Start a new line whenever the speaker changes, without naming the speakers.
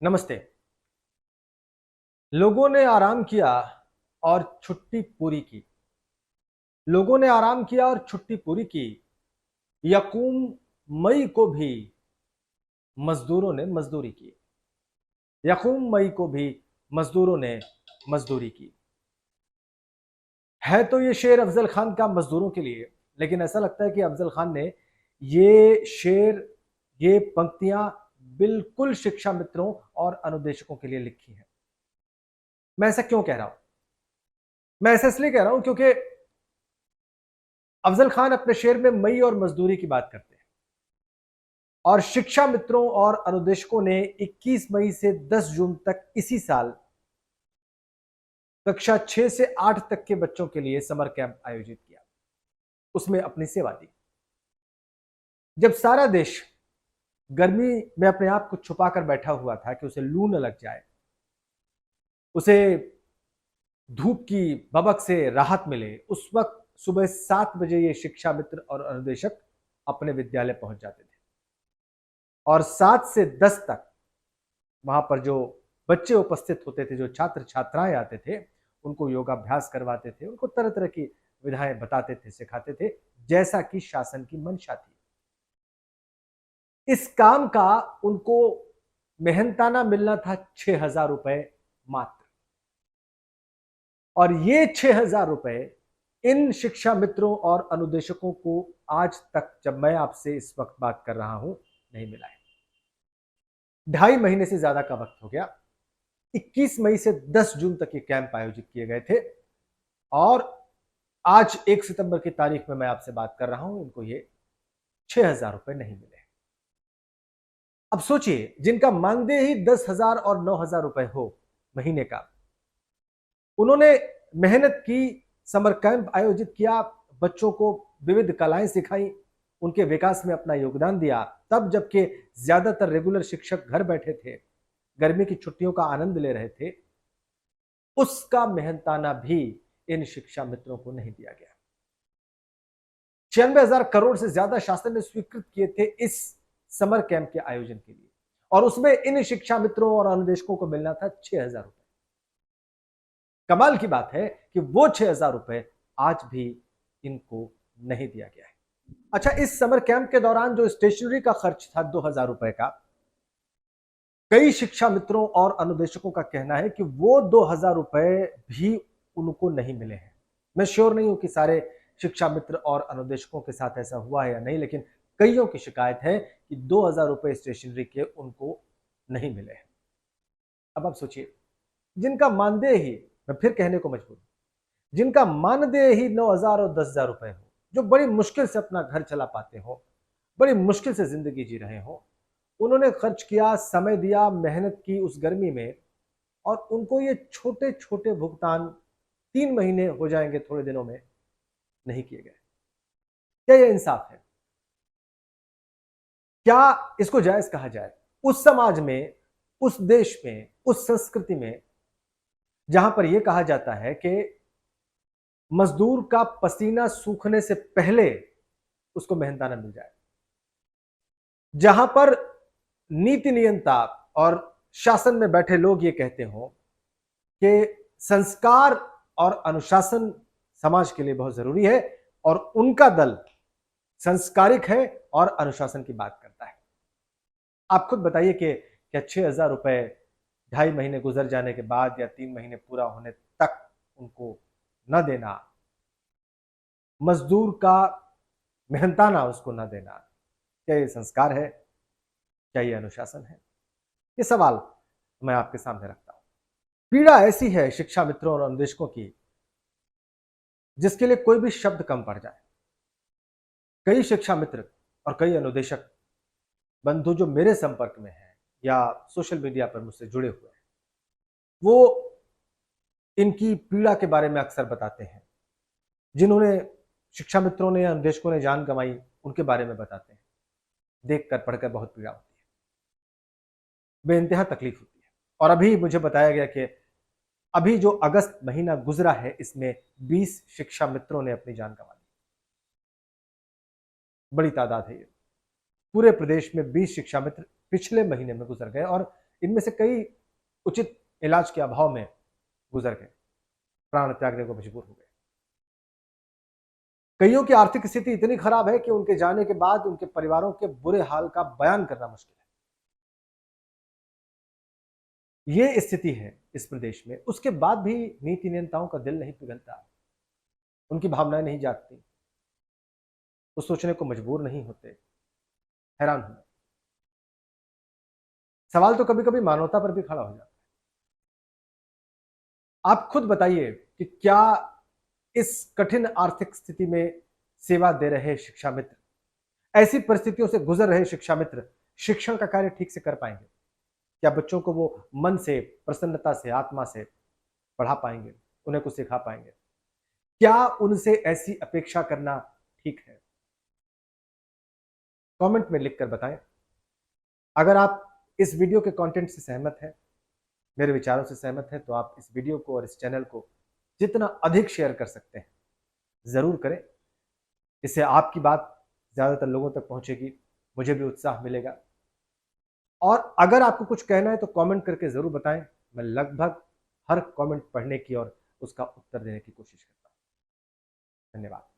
नमस्ते। लोगों ने आराम किया और छुट्टी पूरी की। लोगों ने आराम किया और छुट्टी पूरी की। यकूम मई को भी मजदूरों ने मजदूरी की। यकूम मई को भी मजदूरों ने मजदूरी की। है तो ये शेर अफजल खान का मजदूरों के लिए, लेकिन ऐसा लगता है कि अफजल खान ने ये शेर, ये पंक्तियां बिल्कुल शिक्षा मित्रों और अनुदेशकों के लिए लिखी हैं। मैं ऐसा क्यों कह रहा हूं? मैं ऐसा इसलिए कह रहा हूं क्योंकि अफजल खान अपने शेर में मई और मजदूरी की बात करते हैं और शिक्षा मित्रों और अनुदेशकों ने 21 मई से 10 जून तक इसी साल कक्षा 6 से 8 तक के बच्चों के लिए समर कैंप आयोजित किया, उसमें अपनी सेवा दी। जब सारा देश गर्मी में अपने आप को छुपाकर बैठा हुआ था कि उसे लू न लग जाए, उसे धूप की भभक से राहत मिले, उस वक्त सुबह 7 बजे ये शिक्षा मित्र और अनुदेशक अपने विद्यालय पहुंच जाते थे और 7 से 10 तक वहां पर जो बच्चे उपस्थित होते थे, जो छात्र छात्राएं आते थे, उनको योगाभ्यास करवाते थे, उनको तरह तरह की विधाएं बताते थे, सिखाते थे, जैसा कि शासन की मंशा थी। इस काम का उनको मेहनताना मिलना था 6,000 रुपए मात्र। और ये 6,000 रुपए इन शिक्षा मित्रों और अनुदेशकों को आज तक, जब मैं आपसे इस वक्त बात कर रहा हूं, नहीं मिला है। 2.5 महीने से ज्यादा का वक्त हो गया। 21 मई से 10 जून तक ये कैंप आयोजित किए गए थे और आज 1 सितंबर की तारीख में मैं आपसे बात कर रहा हूं, इनको ये 6,000 रुपए नहीं मिले। अब सोचिए, जिनका मानदेय ही 10,000 और 9,000 रुपए हो महीने का, उन्होंने मेहनत की, समर कैंप आयोजित किया, बच्चों को विविध कलाएं सिखाई, उनके विकास में अपना योगदान दिया, तब जबकि ज्यादातर रेगुलर शिक्षक घर बैठे थे, गर्मी की छुट्टियों का आनंद ले रहे थे, उसका मेहनताना भी इन शिक्षा मित्रों को नहीं दिया गया। 96,000 करोड़ से ज्यादा शासन ने स्वीकृत किए थे इस समर कैंप के आयोजन के लिए और उसमें इन शिक्षा मित्रों और अनुदेशकों को मिलना था 6,000 रुपए। कमाल की बात है कि वो 6,000 रुपए आज भी इनको नहीं दिया गया है। अच्छा, इस समर कैंप के दौरान जो स्टेशनरी का खर्च था 2,000 रुपए का, कई शिक्षा मित्रों और अनुदेशकों का कहना है कि वो 2,000 रुपए भी उनको नहीं मिले हैं। मैं श्योर नहीं हूं कि सारे शिक्षा मित्र और अनुदेशकों के साथ ऐसा हुआ है या नहीं, लेकिन कईयों की शिकायत है कि 2,000 रुपए स्टेशनरी के उनको नहीं मिले हैं। अब आप सोचिए, जिनका मानदेय ही, मैं फिर कहने को मजबूर हूं, जिनका मानदेय ही 9,000 और 10,000 रुपए हो, जो बड़ी मुश्किल से अपना घर चला पाते हो, बड़ी मुश्किल से जिंदगी जी रहे हो, उन्होंने खर्च किया, समय दिया, मेहनत की उस गर्मी में, और उनको ये छोटे छोटे भुगतान 3 महीने हो जाएंगे थोड़े दिनों में, नहीं किए गए। क्या ये इंसाफ है? क्या इसको जायज कहा जाए? उस समाज में, उस देश में, उस संस्कृति में जहां पर यह कहा जाता है कि मजदूर का पसीना सूखने से पहले उसको मेहनताना मिल जाए, जहां पर नीति नियंता और शासन में बैठे लोग ये कहते हो कि संस्कार और अनुशासन समाज के लिए बहुत जरूरी है और उनका दल संस्कारिक है और अनुशासन की बात करता है। आप खुद बताइए कि क्या 6,000 रुपए 2.5 महीने गुजर जाने के बाद या 3 महीने पूरा होने तक उनको न देना, मजदूर का मेहनताना उसको न देना, क्या ये संस्कार है? क्या ये अनुशासन है? ये सवाल मैं आपके सामने रखता हूं। पीड़ा ऐसी है शिक्षा मित्रों और अनुदेशकों की, जिसके लिए कोई भी शब्द कम पड़ जाए। कई शिक्षा मित्र और कई अनुदेशक बंधु जो मेरे संपर्क में हैं या सोशल मीडिया पर मुझसे जुड़े हुए हैं, वो इनकी पीड़ा के बारे में अक्सर बताते हैं। जिन्होंने शिक्षा मित्रों ने या अनुदेशकों ने जान गंवाई, उनके बारे में बताते हैं। देखकर पढ़कर बहुत पीड़ा होती है, बेइंतहा तकलीफ होती है। और अभी मुझे बताया गया कि अभी जो अगस्त महीना गुजरा है, इसमें 20 शिक्षा मित्रों ने अपनी जान गंवा दी। बड़ी तादाद है ये। पूरे प्रदेश में 20 शिक्षा मित्र पिछले महीने में गुजर गए और इनमें से कई उचित इलाज के अभाव में गुजर गए, प्राण त्यागने को मजबूर हो गए। कईयों की आर्थिक स्थिति इतनी खराब है कि उनके जाने के बाद उनके परिवारों के बुरे हाल का बयान करना मुश्किल है। ये स्थिति है इस प्रदेश में, उसके बाद भी नीति नियंताओं का दिल नहीं पिघलता, उनकी भावनाएं नहीं जागती, वो सोचने को मजबूर नहीं होते। हैरान हूं। सवाल तो कभी कभी मानवता पर भी खड़ा हो जाता है। आप खुद बताइए कि क्या इस कठिन आर्थिक स्थिति में सेवा दे रहे शिक्षा मित्र, ऐसी परिस्थितियों से गुजर रहे शिक्षा मित्र शिक्षण का कार्य ठीक से कर पाएंगे? क्या बच्चों को वो मन से, प्रसन्नता से, आत्मा से पढ़ा पाएंगे, उन्हें कुछ सिखा पाएंगे? क्या उनसे ऐसी अपेक्षा करना ठीक है? कमेंट में लिखकर बताएं। अगर आप इस वीडियो के कंटेंट से सहमत हैं, मेरे विचारों से सहमत हैं, तो आप इस वीडियो को और इस चैनल को जितना अधिक शेयर कर सकते हैं जरूर करें। इससे आपकी बात ज्यादातर लोगों तक पहुंचेगी, मुझे भी उत्साह मिलेगा। और अगर आपको कुछ कहना है तो कमेंट करके जरूर बताएं। मैं लगभग हर कमेंट पढ़ने की और उसका उत्तर देने की कोशिश करता हूं। धन्यवाद।